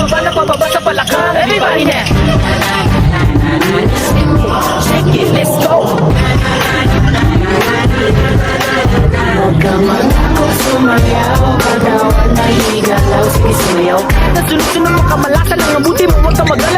Pababa na pababa sa palakang. Everybody now. Shake it, let's go. Huwag ka matakot sumayaw, pagdawan na higalaw, sige sumayaw. Nasunod-sunod mo kamalasan lang ang buti mo, huwag ka mag-alala.